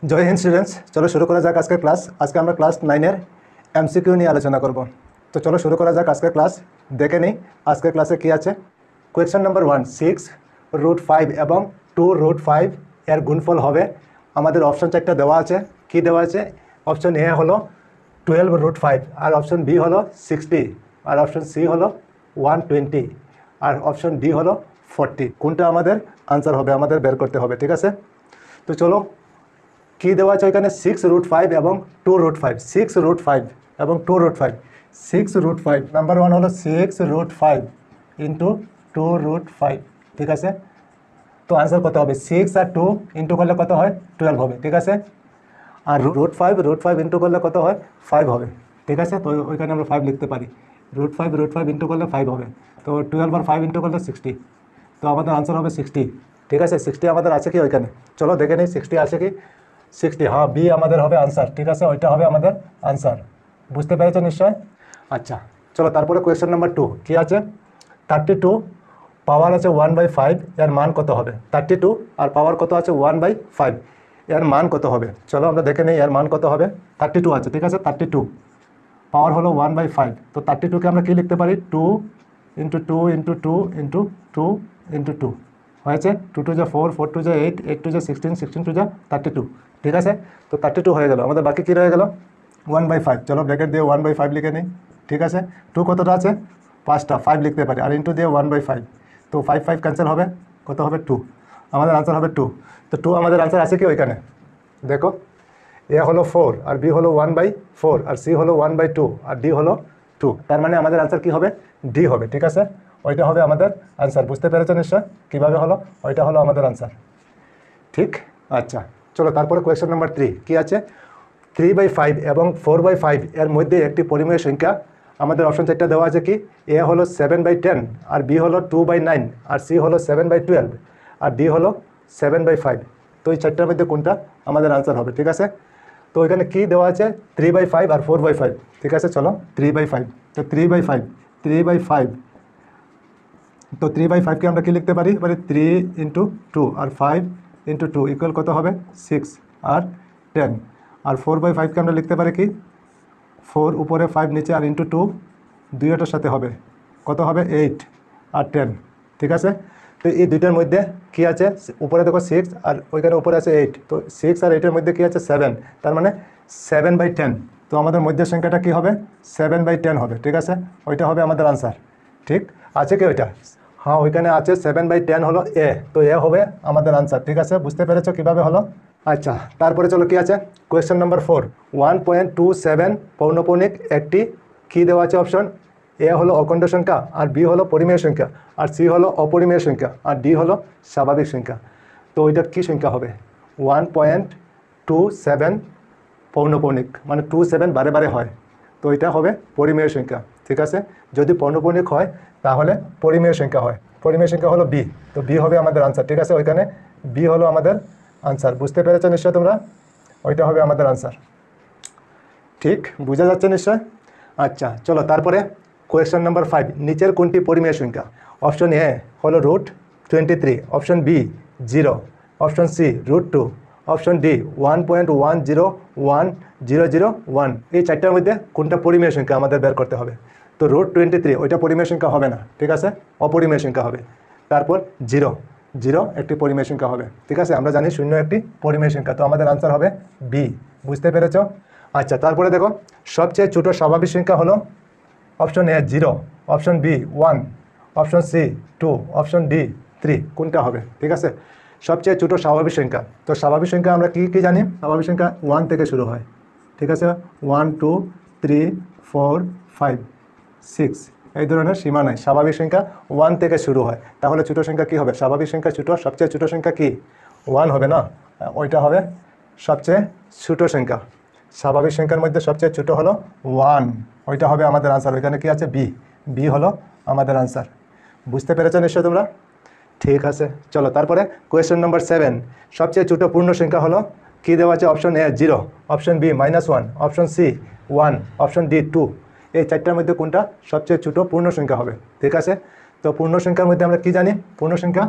জয় Hind students, চলো শুরু করা যাক আজকের ক্লাস। আজকে আমরা ক্লাস 9-এর এমসিকিউ নিয়ে আলোচনা করব। তো চলো শুরু করা যাক আজকের ক্লাস। দেখে নিই আজকের ক্লাসে কী আছে। কোয়েশ্চেন নাম্বার 1, 6√5 এবং 2√5 এর গুণফল হবে। আমাদের অপশন 4টা দেওয়া আছে। কি দেওয়া আছে? অপশন এ হলো 12√5, আর অপশন বি হলো 60, আর অপশন সি হলো 120, আর অপশন ডি হলো 40। কোনটা আমাদের আনসার হবে আমাদের বের করতে হবে, ঠিক আছে? তো চলো, কি দেওয়া আছে ওইখানে 6√5 এবং 2√5, 6√5 এবং 2√5। 6√5 নাম্বার 1 হলো 6√5 ইন্টু 2√5, ঠিক আছে? তো আনসার কত হবে? 6 আর 2 ইন্টু করলে কত হয়? 12 হবে, ঠিক আছে? আর √5 ইন্টু করলে কত হয়? 5 হবে, ঠিক আছে? তো ওইখানে আমরা 5 লিখতে পারি। √5 ইন্টু করলে 5 হবে। তো 12 আর 5 ইন্টু করলে 60। তো আমাদের আনসার হবে 60, ঠিক আছে? 60 আমাদের আছে কি ওইখানে? চলো দেখে নিই 60 আছে কি। 60, হ্যাঁ, বি আমাদের হবে আনসার, ঠিক আছে? ওইটা হবে আমাদের আনসার। বুঝতে পেরেছো নিশ্চয়? আচ্ছা, চলো তারপরে কোয়েশ্চেন নাম্বার 2 কি আছে? 32 পাওয়ার আছে 1/5, এর মান কত হবে? 32 আর পাওয়ার কত আছে? 1/5, এর মান কত হবে? চলো আমরা দেখে নিই এর মান কত হবে। 32 আছে, ঠিক আছে? 32 পাওয়ার হলো 1/5। তো 32কে আমরা কি লিখতে পারি? 2 ইন্টু 2 ইন্টু 2 ইন্টু 2 ইন্টু 2 হয়েছে। 2 2 যা 4, 4 2 যা 8, 8 2 যা 16, 16 2 যা 32, ঠিক আছে? তো 32 হয়ে গেল। আমাদের বাকি কী রয়ে গেল? 1/5। চলো ব্র্যাকেট দিয়ে 1/5 লিখে নিই, ঠিক আছে? 2 কতটা আছে? 5টা, 5 লিখতে পারি, আর ইন্টু দিয়ে 1/5। তো 5 5 ক্যান্সেল হবে, কত হবে? 2। আমাদের আনসার হবে 2। তো 2 আমাদের আনসার আছে কি ওইখানে? দেখো, এ হলো 4, আর বি হলো 1/4, আর সি হলো 1/2, আর ডি হলো 2। তার মানে আমাদের আনসার কি হবে? ডি হবে, ঠিক আছে? ওইটা হবে আমাদের আনসার। বুঝতে পেরেছো নিশ্চয় কীভাবে হলো? ওইটা হলো আমাদের আনসার, ঠিক? আচ্ছা, চলো তারপরে কোয়েশ্চেন নাম্বার 3 কি আছে? 3/5 এবং 4/5 এর মধ্যে একটি পরিমেয় সংখ্যা। আমাদের অপশন 4টা দেওয়া আছে কি? এ হলো 7/10, আর বি হলো 2/9, আর সি হলো 7/12, আর ডি হলো 7/5। তো এই 4টার মধ্যে কোনটা আমাদের আনসার হবে, ঠিক আছে? তো এখানে কি দেওয়া আছে? 3/5 আর 4/5, ঠিক আছে? চলো 3/5, তো 3/5 তো 3/5কে আমরা কি লিখতে পারি? 3 ইন্টু 2 আর 5 ইন্টু 2 ইকুয়াল কত হবে? 6 আর 10। আর 4/5কে আমরা লিখতে পারি কি? 4 উপরে 5 নিচে, আর ইন্টু 2 দুইটার সাথে হবে কত হবে? 8 আর 10, ঠিক আছে? তো এই দুইটার মধ্যে কি আছে? উপরে দেখো 6 আর ওইখানে উপরে আছে 8। তো 6 আর 8-এর মধ্যে কি আছে? 7। তার মানে 7/10। তো আমাদের মধ্যের সংখ্যাটা কি হবে? 7/10 হবে, ঠিক আছে? ওইটা হবে আমাদের আনসার, ঠিক আছে কি ওইটা? হ্যাঁ, ওইখানে আছে 7/10 হলো এ। তো এ হবে আমাদের আনসার, ঠিক আছে? বুঝতে পেরেছো কীভাবে হলো? আচ্ছা, তারপরে চলো কি আছে? কোয়েশ্চেন নাম্বার 4, 1.27 পৌনঃপুনিক একটি কি দেওয়া আছে? অপশন এ হলো অখণ্ড সংখ্যা, আর বি হলো পরিমেয় সংখ্যা, আর সি হলো অপরিমেয় সংখ্যা, আর ডি হলো স্বাভাবিক সংখ্যা। তো ওইটা কি সংখ্যা হবে? 1.27 পৌনঃপুনিক মানে 27 বারে বারে হয়, তো এটা হবে পরিমেয় সংখ্যা, ঠিক আছে? যদি পৌনঃপুনিক হয় তাহলে পরিমেয় সংখ্যা হয়। পরিমেয় সংখ্যা হলো বি, তো বি হবে আমাদের আনসার, ঠিক আছে? ওইখানে বি হলো আমাদের আনসার। বুঝতে পেরেছো নিশ্চয় তোমরা? ওইটা হবে আমাদের আনসার, ঠিক? বোঝা যাচ্ছে নিশ্চয়? আচ্ছা, চলো তারপরে কোয়েশ্চেন নাম্বার 5, নিচের কোনটি পরিমেয় সংখ্যা? অপশন এ হলো √23, option B 0, option C √2, option D 1.101001। এই 4টার মধ্যে কোনটা পরিমেয় সংখ্যা আমাদের বের করতে হবে। তো √23 ওইটা পরিমেয় সংখ্যা হবে না, ঠিক আছে? অপরিমেয় সংখ্যা হবে। তারপর 0 একটি পরিমেয় সংখ্যা হবে, ঠিক আছে? আমরা জানি 0 একটি পরিমেয় সংখ্যা। তো আমাদের আনসার হবে বি। বুঝতে পেরেছো? আচ্ছা, তারপরে দেখো, সবচেয়ে ছোট স্বাভাবিক সংখ্যা হলো option A 0, option B 1, option C 2, option D 3। কোনটা হবে, ঠিক আছে? সবচেয়ে ছোট স্বাভাবিক সংখ্যা। তো স্বাভাবিক সংখ্যা আমরা কি জানি? স্বাভাবিক সংখ্যা 1 থেকে শুরু হয়, ঠিক আছে? 1 2 3 4 5 6 এই ধরনের সীমা নাই। স্বাভাবিক সংখ্যা 1 থেকে শুরু হয়। তাহলে ছোট সংখ্যা কি হবে? স্বাভাবিক সংখ্যা ছোট, সবচেয়ে ছোট সংখ্যা কি? 1 হবে না? ওইটা হবে সবচেয়ে ছোট সংখ্যা। স্বাভাবিক সংখ্যার মধ্যে সবচেয়ে ছোট হলো 1, ওইটা হবে আমাদের আনসার। ওইখানে কি আছে? বি হলো আমাদের আনসার। বুঝতে পেরেছো নিশ্চয় তোমরা? ঠিক আছে, চলো তারপরে কোয়েশ্চেন নাম্বার 7, সবচেয়ে ছোট পূর্ণ সংখ্যা হলো কি দেওয়া আছে? Option A 0, option B -1, option C 1, option D 2। এই 4টার মধ্যে কোনটা সবচেয়ে ছোট পূর্ণ সংখ্যা হবে, ঠিক আছে? তো পূর্ণ সংখ্যার মধ্যে আমরা কি জানি? পূর্ণ সংখ্যা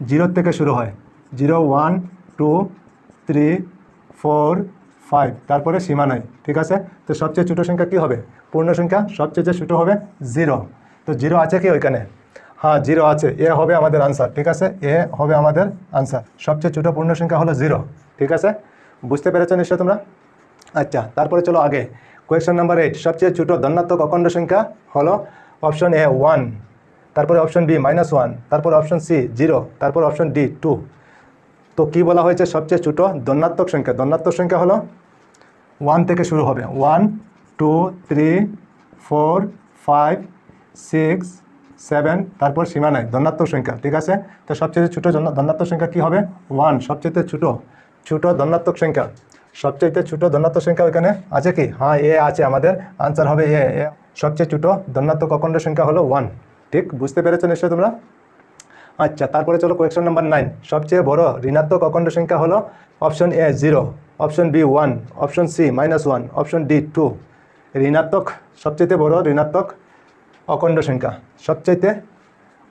0 থেকে শুরু হয়। 0 1 2 3 4 5, তারপরে সীমা নাই, ঠিক আছে। তো সবচেয়ে ছোটো সংখ্যা কী হবে? পূর্ণ সংখ্যা সবচেয়ে ছোটো হবে 0। তো 0 আছে কি ওইখানে? হ্যাঁ 0 আছে, এ হবে আমাদের আনসার, ঠিক আছে, এ হবে আমাদের আনসার। সবচেয়ে ছোটো পূর্ণ সংখ্যা হলো 0, ঠিক আছে। বুঝতে পেরেছো নিশ্চয় তোমরা? আচ্ছা, তারপরে চলো আগে। কোয়েশ্চেন নাম্বার 8, সবচেয়ে ছোটো ধনাত্মক অখণ্ড সংখ্যা হলো অপশন এ 1, তারপরে অপশন বি -1, তারপর অপশন সি 0, তারপর অপশন ডি 2। তো কি বলা হয়েছে? সবচেয়ে ছোটো ধনাত্মক সংখ্যা। ধনাত্মক সংখ্যা হলো 1 থেকে শুরু হবে, 1 2 3 4 5 6 7, তারপর সীমা নাই, ধনাত্মক সংখ্যা, ঠিক আছে। তো সবচেয়ে ছোটো ধনাত্মক সংখ্যা কী হবে? 1, সবচেয়ে ছোটো ধনাত্মক সংখ্যা। সবচেয়ে ছোটো ধনাত্মক সংখ্যা ওইখানে আছে কি? হ্যাঁ এ আছে, আমাদের আনসার হবে এ। সবচেয়ে ছোটো ধনাত্মক অখণ্ড সংখ্যা হলো 1, ঠিক। বুঝতে পেরেছো নিশ্চয় তোমরা? আচ্ছা, তারপরে চলো কোয়েশ্চন নাম্বার 9, সবচেয়ে বড় ঋণাত্মক অখণ্ড সংখ্যা হলো option A 0, option B 1, option C -1, option D 2। ঋণাত্মক, সবচেয়ে বড় ঋণাত্মক অখণ্ড সংখ্যা, সবচেয়ে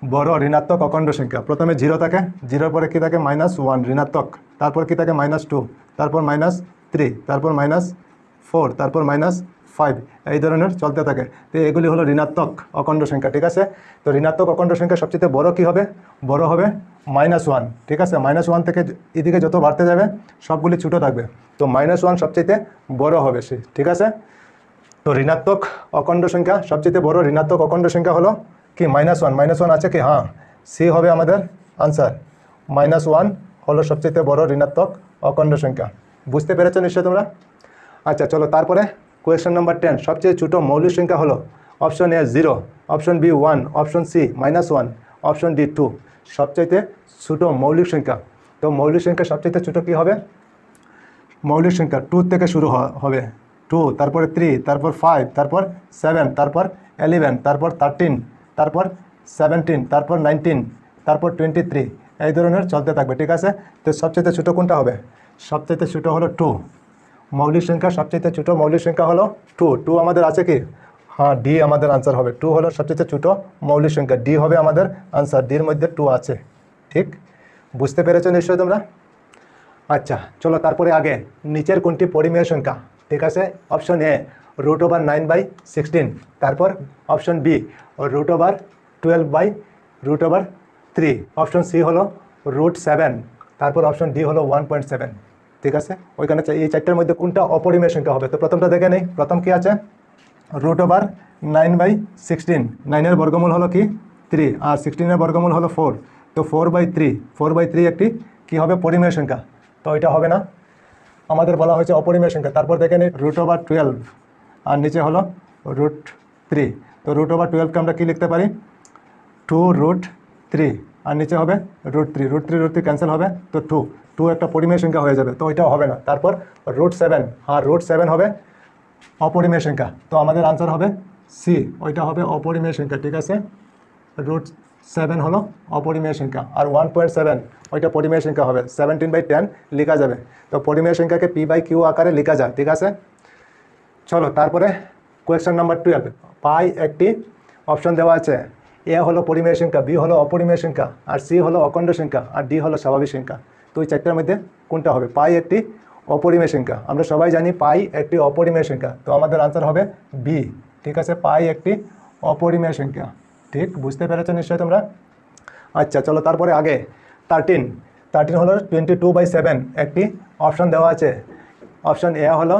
বড় ঋণাত্মক অখণ্ড সংখ্যা। প্রথমে 0 থাকে, 0-র পরে কী থাকে? -1 ঋণাত্মক, তারপর কী থাকে? -2, তারপর -3, তারপর -4, তারপর -5, এই ধরনের চলতে থাকে। তো এগুলি হলো ঋণাত্মক অখণ্ড সংখ্যা, ঠিক আছে। তো ঋণাত্মক অখণ্ড সংখ্যা সবচেয়ে বড় কী হবে? বড় হবে -1, ঠিক আছে। -1 থেকে এদিকে যত বাড়তে যাবে সবগুলি ছোটো থাকবে, তো -1 সবচেয়ে বড় হবে সে, ঠিক আছে। তো ঋণাত্মক অখণ্ড সংখ্যা, সবচেয়ে বড় ঋণাত্মক অখণ্ড সংখ্যা হলো কি? -1 আছে কি? হ্যাঁ, সি হবে আমাদের আনসার। -1 হলো সবচেয়ে বড় ঋণাত্মক অখণ্ড সংখ্যা। বুঝতে পেরেছো নিশ্চয় তোমরা? আচ্ছা চলো, তারপরে কোয়েশ্চেন নাম্বার 10, সবচেয়ে ছোটো মৌলিক সংখ্যা হলো option A 0, option B 1, option C -1, option D 2। সবচেয়ে ছোটো মৌলিক সংখ্যা। তো মৌলিক সংখ্যা সবচেয়ে ছোটো কী হবে? মৌলিক সংখ্যা 2 থেকে শুরু হবে, 2, তারপরে 3, তারপর 5, তারপর 7, তারপর 11, তারপর 13, তারপর 17, তারপর 19, তারপর 23, এই ধরনের চলতে থাকবে, ঠিক আছে। তো সবচেয়ে ছোটো কোনটা হবে? সবচেয়ে ছোটো হলো 2। মৌলিক সংখ্যা সবচেয়ে ছোটো মৌলিক সংখ্যা হলো 2। 2 আমাদের আছে কি? হ্যাঁ, ডি আমাদের আনসার হবে। 2 হলো সবচেয়ে ছোটো মৌলিক সংখ্যা, ডি হবে আমাদের আনসার। ডির মধ্যে 2 আছে, ঠিক। বুঝতে পেরেছো নিশ্চয়ই তোমরা? আচ্ছা চলো, তারপরে আগে নিচের কোনটি পরিমেয় সংখ্যা? ঠিক আছে, অপশন এ √9/16, তারপর অপশন বি √12/√3, অপশন সি হলো √7, তারপর অপশন ডি হলো 1.7, ঠিক আছে। ওইখানে এই চারটার মধ্যে কোনটা অপরিমেয় সংখ্যা হবে? তো প্রথমটা দেখে নেই। প্রথম কি আছে? √9/16, 9-এর বর্গমূল হলো কি? 3, আর 16-এর বর্গমূল হলো 4। তো 4/3 একটি কী হবে? পরিমেয় সংখ্যা। তো এটা হবে না, আমাদের বলা হয়েছে অপরিমেয় সংখ্যা। তারপর দেখে নিই √12, আর নিচে হলো √3। তো √12কে আমরা কী লিখতে পারি? 2√3, আর নিচে হবে √3 ক্যান্সেল হবে, তো 2 একটা পরিমেয় সংখ্যা হয়ে যাবে, তো ওইটাও হবে না। তারপর √7, আর √7 হবে অপরিমেয় সংখ্যা, তো আমাদের আনসার হবে সি, ওইটা হবে অপরিমেয় সংখ্যা, ঠিক আছে। √7 হলো অপরিমেয় সংখ্যা, আর 1.7 ওইটা পরিমেয় সংখ্যা হবে। 17/10 লেখা যাবে, তো পরিমেয় সংখ্যাকে p/q আকারে লেখা যায়, ঠিক আছে। চলো, তারপরে কোয়েশ্চেন নাম্বার 12, পাই একটি অপশন দেওয়া আছে। এ হলো পরিমেয় সংখ্যা, বি হলো অপরিমেয় সংখ্যা, আর সি হলো অখণ্ড সংখ্যা, আর ডি হলো স্বাভাবিক সংখ্যা। তো এই চারটার মধ্যে কোনটা হবে? পাই একটি অপরিমেয় সংখ্যা, আমরা সবাই জানি পাই একটি অপরিমেয় সংখ্যা, তো আমাদের আনসার হবে বি, ঠিক আছে। পাই একটি অপরিমেয় সংখ্যা, ঠিক। বুঝতে পেরেছো নিশ্চয়ই তোমরা? আচ্ছা চলো, তারপরে আগে 13 হলো 22/7 একটি অপশন দেওয়া আছে। অপশন এ হলো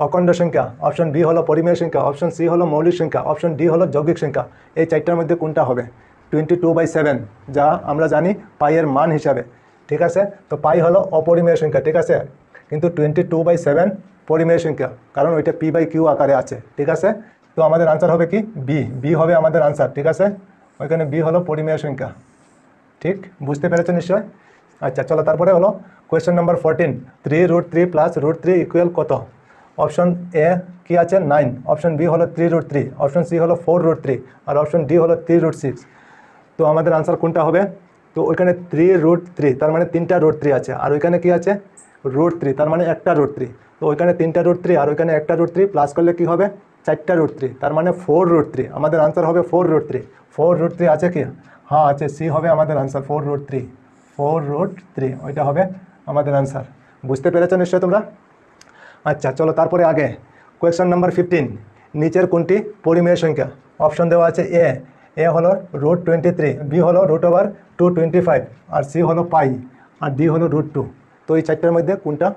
অখণ্ড সংখ্যা, অপশন বি হলো পরিমেয় সংখ্যা, অপশন সি হলো মৌলিক সংখ্যা, অপশন ডি হলো যৌগিক সংখ্যা। এই চারটার মধ্যে কোনটা হবে? 22/7, যা আমরা জানি পাইয়ের মান হিসাবে, ঠিক আছে। তো পাই হলো অপরিমেয় সংখ্যা, ঠিক আছে, কিন্তু 22/7 পরিমেয় সংখ্যা, কারণ ওইটা p/q আকারে আছে, ঠিক আছে। তো আমাদের আনসার হবে কি? বি হবে আমাদের আনসার, ঠিক আছে। ওইখানে বি হলো পরিমেয় সংখ্যা, ঠিক। বুঝতে পেরেছো নিশ্চয়? আচ্ছা চলো, তারপরে হলো কোয়েশ্চেন নাম্বার 14, 3√3 + √3 = কত? অপশন এ কি আছে? 9, অপশন বি হলো 3√3, অপশন সি হলো 4√3, আর অপশন ডি হলো 3√6। তো আমাদের আনসার কোনটা হবে? তো ওইখানে 3√3, তার মানে 3টা √3 আছে, আর ওইখানে কি আছে? √3, তার মানে একটা √3। তো ওইখানে 3টা √3 আর ওইখানে একটা √3 প্লাস করলে কি হবে? 4টা √3, তার মানে 4√3। আমাদের আনসার হবে 4√3। 4√3 আছে কি? হ্যাঁ আছে, সি হবে আমাদের আনসার 4√3। ওইটা হবে আমাদের আনসার। বুঝতে পেরেছো নিশ্চয় তোমরা? আচ্ছা চলো তারপরে আগে কোয়েশ্চন নাম্বার 15, নিচের কোনটি পরিমেয় সংখ্যা? অপশন দেওয়া আছে এ হলো √23, বি হলো √225, আর সি হলো পাই, আর ডি হলো √2। তো এই চারটার মধ্যে কোনটা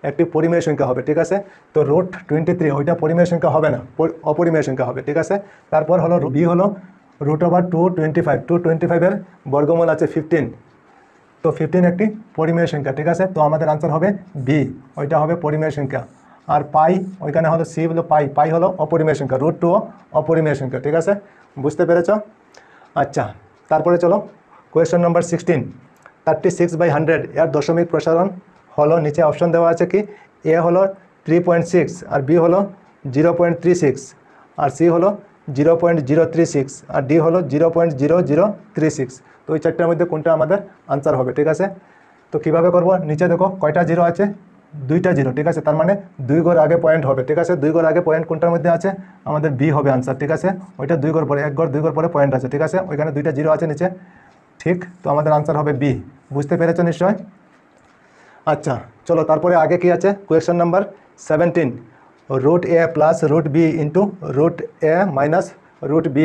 একটি পরিমেয় সংখ্যা হবে? ঠিক আছে, তো √23 ওইটা পরিমেয় সংখ্যা হবে না, অপরিমেয় সংখ্যা হবে। ঠিক আছে, তারপর হলো বি হলো √225, 225-এর বর্গমূল আছে 15, তো 15 একটি পরিমেয় সংখ্যা। ঠিক আছে, তো আমাদের আনসার হবে বি, ওইটা হবে পরিমেয় সংখ্যা। আর পাই ওইখানে হলো সি হলো পাই হলো অপরিমেয় সংখ্যা, √2 অপরিমেয় সংখ্যা। ঠিক আছে, বুঝতে পেরেছ? আচ্ছা তারপরে চলো কোয়েশ্চন নাম্বার 16, 36/100 এর দশমিক প্রসারণ হলো, নিচে অপশন দেওয়া আছে কি, এ হলো 3.6, আর বি হলো 0.36, আর সি হলো 0.036, আর ডি হলো 0.0036। তো ওই চারটার মধ্যে কোনটা আমাদের আনসার হবে? ঠিক আছে, তো কিভাবে করব? নিচে দেখো কয়টা জিরো আছে, 2টা জিরো। ঠিক আছে, তার মানে 2 ঘর আগে পয়েন্ট হবে। ঠিক আছে, 2 ঘর আগে পয়েন্ট কোনটার মধ্যে আছে? আমাদের বি হবে আনসার। ঠিক আছে, ওইটা 2 ঘর পরে, 1 ঘর 2 ঘর পরে পয়েন্ট আছে। ঠিক আছে, ওইখানে 2টা জিরো আছে নিচে, ঠিক, তো আমাদের আনসার হবে বি। বুঝতে পেরেছো নিশ্চয়? আচ্ছা চলো তারপরে আগে কি আছে, question number 17, √a plus √b into √a minus √b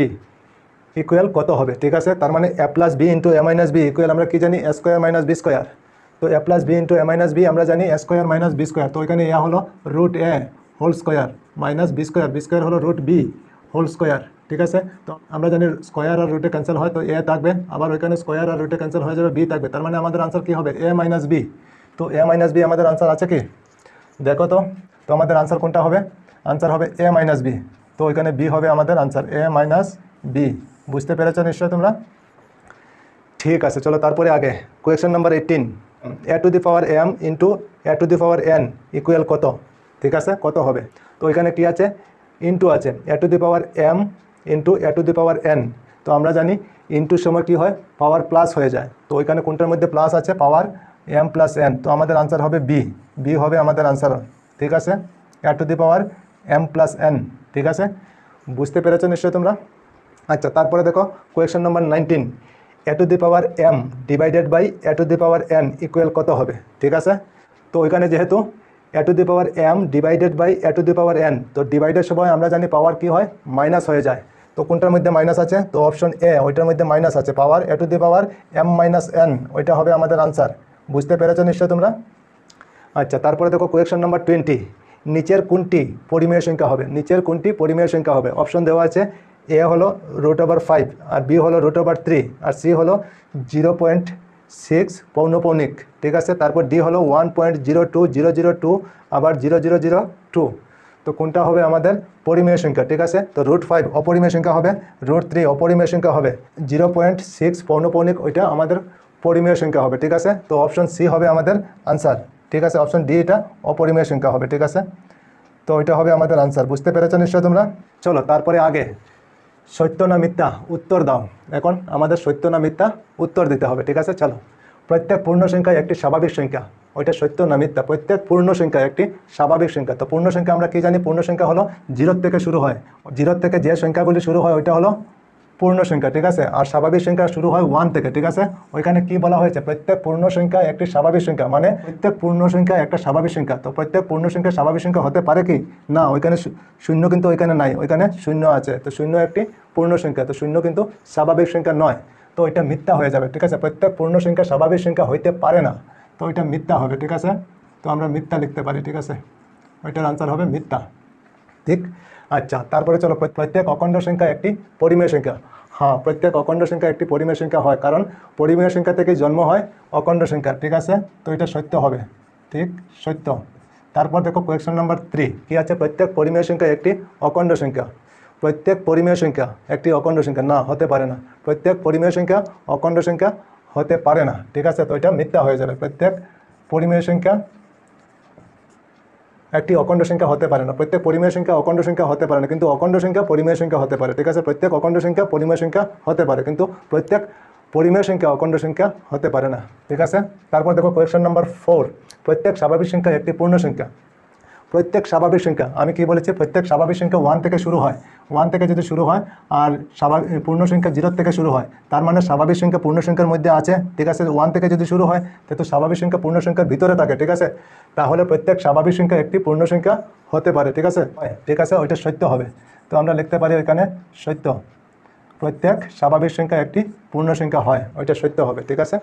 equal কত হবে? ঠিক আছে, তার মানে a plus B into a minus B equal আমরা কি জানি, a square minus B square. তো a plus B into a minus B আমরা জানি a square minus B square. তো ওইখানে a হলো √a whole square minus B square হলো √b হোল স্কোয়ার। ঠিক আছে, তো আমরা জানি স্কোয়ার আর রুটে ক্যান্সেল হয়, তো এ থাকবে, আবার ওইখানে স্কোয়ার আর রুটে ক্যান্সেল হয়ে যাবে, বি থাকবে। তার মানে আমাদের আনসার কি হবে? a minus B. তো a মাইনাস বি আমাদের আনসার আছে কি? দেখো তো আমাদের আনসার কোনটা হবে? আনসার হবে a মাইনাস বি। তো ওইখানে বি হবে আমাদের আনসার, a মাইনাস বি। বুঝতে পেরেছো নিশ্চয় তোমরা? ঠিক আছে, চলো তারপরে আগে question number 18, a⁴m into a⁴n equal কত? ঠিক আছে, কত হবে? তো ওইখানে কি আছে, ইন্টু আছে, a⁴m ইন্টু a⁴n। তো আমরা জানি ইন্টুর সময় কি হয়, পাওয়ার প্লাস হয়ে যায়। তো ওইখানে কোনটার মধ্যে প্লাস আছে, পাওয়ার m প্লাস n। তো আমাদের আনসার হবে বি হবে আমাদের আনসার। ঠিক আছে, a⁴m প্লাস n। ঠিক আছে, বুঝতে পেরেছো নিশ্চয় তোমরা? আচ্ছা তারপরে দেখো question number 19, a⁴m divided by a⁴n equal কত হবে? ঠিক আছে, তো ওইখানে যেহেতু a⁴m ডিভাইডেড বাই a⁴n, তো ডিভাইডের সময় আমরা জানি পাওয়ার কি হয়, মাইনাস হয়ে যায়। তো কোনটার মধ্যে মাইনাস আছে? তো অপশন এ, ওইটার মধ্যে মাইনাস আছে, পাওয়ার a⁴m মাইনাস n, ওইটা হবে আমাদের আনসার। বুঝতে পেরেছো নিশ্চয় তোমরা? আচ্ছা তারপরে দেখো কোয়েশ্চন নাম্বার 20, নিচের কোনটি পরিমেয় সংখ্যা হবে? নিচের কোনটি পরিমেয় সংখ্যা হবে? অপশন দেওয়া আছে, এ হলো √5, আর বি হলো √3, আর সি হলো 0.6 পৌনপৌনিক। ঠিক আছে, তারপর ডি হলো 1.02002, আবার 0002। তো কোনটা হবে আমাদের পরিমেয় সংখ্যা? ঠিক আছে, তো √5 অপরিমেয় সংখ্যা হবে, √3 অপরিমেয় সংখ্যা হবে, 0.6 পৌনপৌনিক ওইটা আমাদের পরিমেয় সংখ্যা হবে। ঠিক আছে, তো অপশন সি হবে আমাদের আনসার। ঠিক আছে, অপশন ডি এটা অপরিমেয় সংখ্যা হবে। ঠিক আছে, তো ওইটা হবে আমাদের আনসার। বুঝতে পেরেছো নিশ্চয় তোমরা? চলো তারপরে আগে সত্য না মিথ্যা উত্তর দাও। এখন আমাদের সত্য না মিথ্যা উত্তর দিতে হবে। ঠিক আছে, চলো, প্রত্যেক পূর্ণ সংখ্যা একটি স্বাভাবিক সংখ্যা, ওইটা সত্য না মিথ্যা? প্রত্যেক পূর্ণ সংখ্যা একটি স্বাভাবিক সংখ্যা। তো পূর্ণ সংখ্যা আমরা কি জানি? পূর্ণ সংখ্যা হলো 0 থেকে শুরু হয়, 0 থেকে যে সংখ্যাগুলি শুরু হয় ওইটা হলো পূর্ণ সংখ্যা। ঠিক আছে, আর স্বাভাবিক সংখ্যা শুরু হয় 1 থেকে। ঠিক আছে, ওইখানে কি বলা হয়েছে? প্রত্যেক পূর্ণ সংখ্যা একটি স্বাভাবিক সংখ্যা, মানে প্রত্যেক পূর্ণ সংখ্যা একটা স্বাভাবিক সংখ্যা। তো প্রত্যেক পূর্ণ সংখ্যা স্বাভাবিক সংখ্যা হতে পারে কি না? ওইখানে শূন্য কিন্তু ওইখানে নাই, ওইখানে শূন্য আছে। তো শূন্য একটি পূর্ণ সংখ্যা, তো শূন্য কিন্তু স্বাভাবিক সংখ্যা নয়, তো ওইটা মিথ্যা হয়ে যাবে। ঠিক আছে, প্রত্যেক পূর্ণ সংখ্যা স্বাভাবিক সংখ্যা হইতে পারে না, তো ওইটা মিথ্যা হবে। ঠিক আছে, তো আমরা মিথ্যা লিখতে পারি। ঠিক আছে, ওইটার আনসার হবে মিথ্যা। ঠিক, আচ্ছা তারপরে চলো, প্রত্যেক অখণ্ড সংখ্যা একটি পরিমেয় সংখ্যা। হ্যাঁ, প্রত্যেক অখণ্ড সংখ্যা একটি পরিমেয় সংখ্যা হয়, কারণ পরিমেয় সংখ্যা থেকে জন্ম হয় অখণ্ড সংখ্যা। ঠিক আছে, তো এটা সত্য হবে। ঠিক, সত্য। তারপর দেখো কোয়েশ্চন নাম্বার 3 কি আছে? প্রত্যেক পরিমেয় সংখ্যা একটি অখণ্ড সংখ্যা। প্রত্যেক পরিমেয় সংখ্যা একটি অখণ্ড সংখ্যা না, হতে পারে না। প্রত্যেক পরিমেয় সংখ্যা অখণ্ড সংখ্যা হতে পারে না। ঠিক আছে, তো এটা মিথ্যা হয়ে যাবে। প্রত্যেক পরিমেয় সংখ্যা একটি অখণ্ড সংখ্যা হতে পারে না। প্রত্যেক পরিমেয় সংখ্যা অখণ্ড সংখ্যা হতে পারে না, কিন্তু অখণ্ড সংখ্যা পরিমেয় সংখ্যা হতে পারে। ঠিক আছে, প্রত্যেক অখণ্ড সংখ্যা পরিমেয় সংখ্যা হতে পারে, কিন্তু প্রত্যেক পরিমেয় সংখ্যা অখণ্ড সংখ্যা হতে পারে না। ঠিক আছে, তারপর দেখো কোয়েশ্চন নাম্বার 4, প্রত্যেক স্বাভাবিক সংখ্যা একটি পূর্ণ সংখ্যা। প্রত্যেক স্বাভাবিক সংখ্যা, আমি কি বলেছি, প্রত্যেক স্বাভাবিক সংখ্যা 1 থেকে শুরু হয়। 1 থেকে যদি শুরু হয় আর পূর্ণ সংখ্যা 0 থেকে শুরু হয়, তার মানে স্বাভাবিক সংখ্যা পূর্ণ সংখ্যার মধ্যে আছে, ঠিক আছে। 1 থেকে যদি শুরু হয় তো স্বাভাবিক সংখ্যা পূর্ণ সংখ্যার ভিতরে থাকে, ঠিক আছে। তাহলে প্রত্যেক স্বাভাবিক সংখ্যা একটি পূর্ণ সংখ্যা হতে পারে, ঠিক আছে, ঠিক আছে, ওইটা সত্য হবে। তো আমরা লিখতে পারি এখানে সত্য, প্রত্যেক স্বাভাবিক সংখ্যা একটি পূর্ণ সংখ্যা হয়, ওইটা সত্য হবে, ঠিক আছে।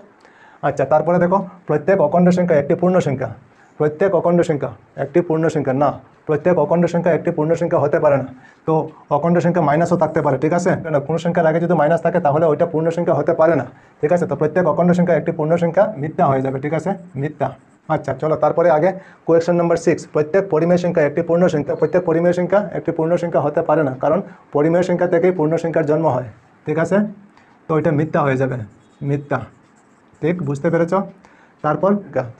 আচ্ছা, তারপরে দেখো প্রত্যেক অখণ্ড সংখ্যা একটি পূর্ণ সংখ্যা। প্রত্যেক অখণ্ড সংখ্যা একটি পূর্ণ সংখ্যা না, প্রত্যেক অখণ্ড সংখ্যা একটি পূর্ণ সংখ্যা হতে পারে না। তো অখণ্ড সংখ্যা মাইনাসও থাকতে পারে, ঠিক আছে। কোনো সংখ্যার আগে যদি মাইনাস থাকে তাহলে ওইটা পূর্ণ সংখ্যা হতে পারে না, ঠিক আছে। তো প্রত্যেক অখণ্ড সংখ্যা একটি পূর্ণ সংখ্যা মিথ্যা হয়ে যাবে, ঠিক আছে, মিথ্যা। আচ্ছা চলো তারপরে আগে কোয়েশ্চন নাম্বার 6, প্রত্যেক পরিমেয় সংখ্যা একটি পূর্ণ সংখ্যা। প্রত্যেক পরিমেয় সংখ্যা একটি পূর্ণ সংখ্যা হতে পারে না, কারণ পরিমেয় সংখ্যা থেকেই পূর্ণ সংখ্যার জন্ম হয়, ঠিক আছে। তো ওইটা মিথ্যা হয়ে যাবে, মিথ্যা, ঠিক, বুঝতে পেরেছ। তারপর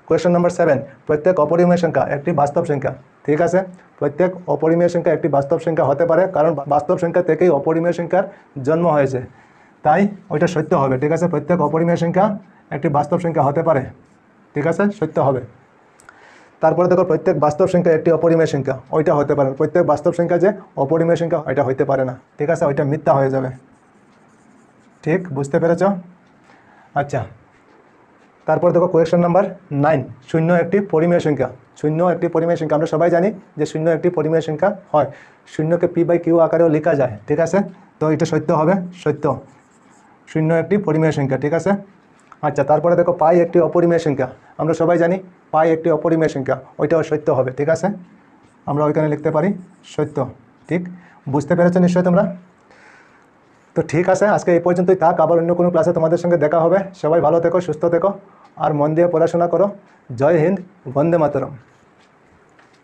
কোয়েশ্চন নাম্বার 7, প্রত্যেক অপরিমেয় সংখ্যা একটি বাস্তব সংখ্যা, ঠিক আছে। প্রত্যেক অপরিমেয় সংখ্যা একটি বাস্তব সংখ্যা হতে পারে, কারণ বাস্তব সংখ্যা থেকেই অপরিমেয় সংখ্যার জন্ম হয়েছে, তাই ওইটা সত্য হবে, ঠিক আছে। প্রত্যেক অপরিমেয় সংখ্যা একটি বাস্তব সংখ্যা হতে পারে, ঠিক আছে, সত্য হবে। তারপরে দেখো প্রত্যেক বাস্তব সংখ্যা একটি অপরিমেয় সংখ্যা, ওইটা হতে পারে না। প্রত্যেক বাস্তব সংখ্যা যে অপরিমেয় সংখ্যা ওইটা হইতে পারে না, ঠিক আছে, ওইটা মিথ্যা হয়ে যাবে, ঠিক, বুঝতে পেরেছ। আচ্ছা, তারপর দেখো কোয়েশ্চন নাম্বার 9, শূন্য একটি পরিমেয় সংখ্যা। শূন্য একটি পরিমেয় সংখ্যা, আমরা সবাই জানি যে শূন্য একটি পরিমেয় সংখ্যা হয়, শূন্যকে p/q আকারেও লেখা যায়, ঠিক আছে। তো এটা সত্য হবে, সত্য, শূন্য একটি পরিমেয় সংখ্যা, ঠিক আছে। আচ্ছা, তারপরে দেখো পাই একটি অপরিমেয় সংখ্যা, আমরা সবাই জানি পাই একটি অপরিমেয় সংখ্যা, ওইটাও সত্য হবে, ঠিক আছে। আমরা ওইখানে লিখতে পারি সত্য, ঠিক, বুঝতে পেরেছো নিশ্চয়ই তোমরা। তো ঠিক আছে, আজকে এই পর্যন্তই থাক, আবার অন্য কোনো ক্লাসে তোমাদের সঙ্গে দেখা হবে। সবাই ভালো থেকো, সুস্থ থেকো, আর মন দিয়ে পড়াশোনা করো। জয় হিন্দ, বন্দে মাতরম।